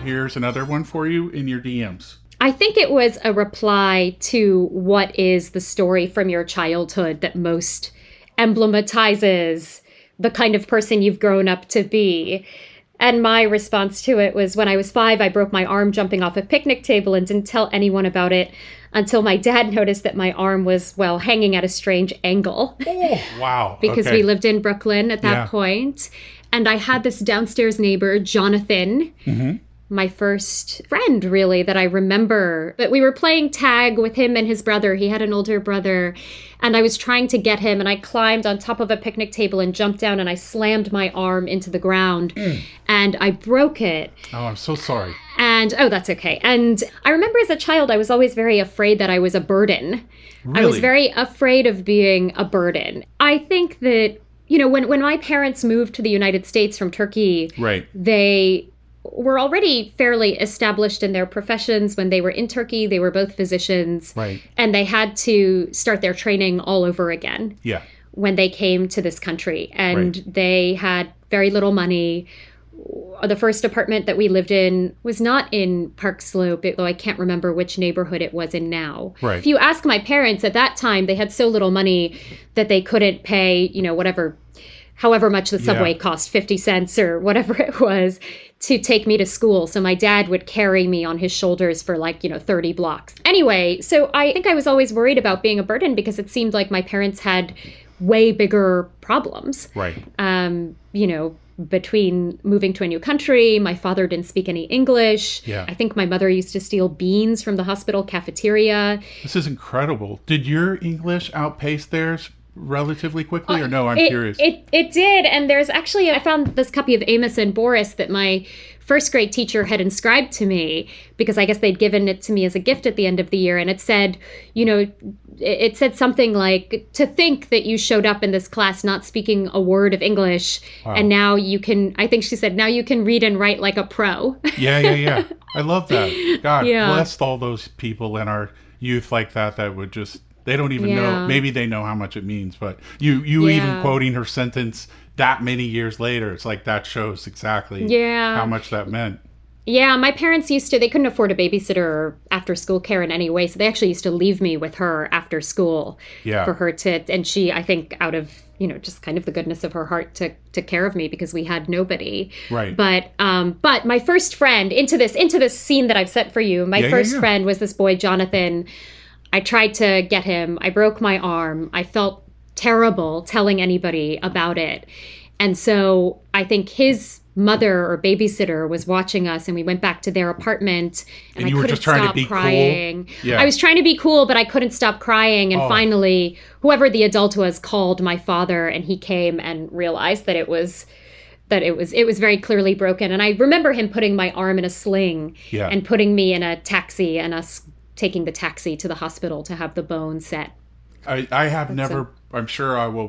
here's another one for you in your DMs. I think it was a reply to what is the story from your childhood that most emblematizes the kind of person you've grown up to be. And my response to it was, when I was 5, I broke my arm jumping off a picnic table and didn't tell anyone about it until my dad noticed that my arm was, well, hanging at a strange angle. Oh, wow. Because we lived in Brooklyn at that point. And I had this downstairs neighbor, Jonathan, my first friend, really, that I remember. But we were playing tag with him and his brother. He had an older brother. And I was trying to get him, and I climbed on top of a picnic table and jumped down, and I slammed my arm into the ground, and I broke it. Oh, I'm so sorry. And, oh, that's okay. And I remember as a child, I was always very afraid that I was a burden. Really? I was very afraid of being a burden. I think that, you know, when my parents moved to the United States from Turkey, they were already fairly established in their professions. When they were in Turkey, they were both physicians. And they had to start their training all over again when they came to this country. And they had very little money. The first apartment that we lived in was not in Park Slope, though I can't remember which neighborhood it was in now. If you ask my parents, at that time, they had so little money that they couldn't pay, you know, however much the subway cost, 50 cents or whatever it was, to take me to school. So my dad would carry me on his shoulders for 30 blocks. Anyway, so I think I was always worried about being a burden because it seemed like my parents had way bigger problems. You know, between moving to a new country, my father didn't speak any English. I think my mother used to steal beans from the hospital cafeteria. This is incredible. Did your English outpace theirs relatively quickly, or no? I'm curious. It did. And there's actually, I found this copy of Amos and Boris that my first grade teacher had inscribed to me, because I guess they'd given it to me as a gift at the end of the year. And it said, you know, it said something like, to think that you showed up in this class not speaking a word of English, and now you can, I think she said, now you can read and write like a pro. Yeah. I love that. God bless all those people in our youth like that would just, they don't even know. Maybe they know how much it means, but you even quoting her sentence that many years later, it's like that shows exactly how much that meant. Yeah, my parents they couldn't afford a babysitter or after school care in any way. So they actually used to leave me with her after school for her and she, I think, out of, you know, just kind of the goodness of her heart took care of me because we had nobody. But my first friend into this scene that I've set for you, my first friend was this boy, Jonathan. I tried to get him. I broke my arm. I felt terrible telling anybody about it. And so I think his mother or babysitter was watching us, and we went back to their apartment, and I couldn't stop crying. Cool? I was trying to be cool, but I couldn't stop crying. And finally, whoever the adult was called my father, and he came and realized that it was very clearly broken. And I remember him putting my arm in a sling and putting me in a taxi, and us taking the taxi to the hospital to have the bone set. I have never, I'm sure I will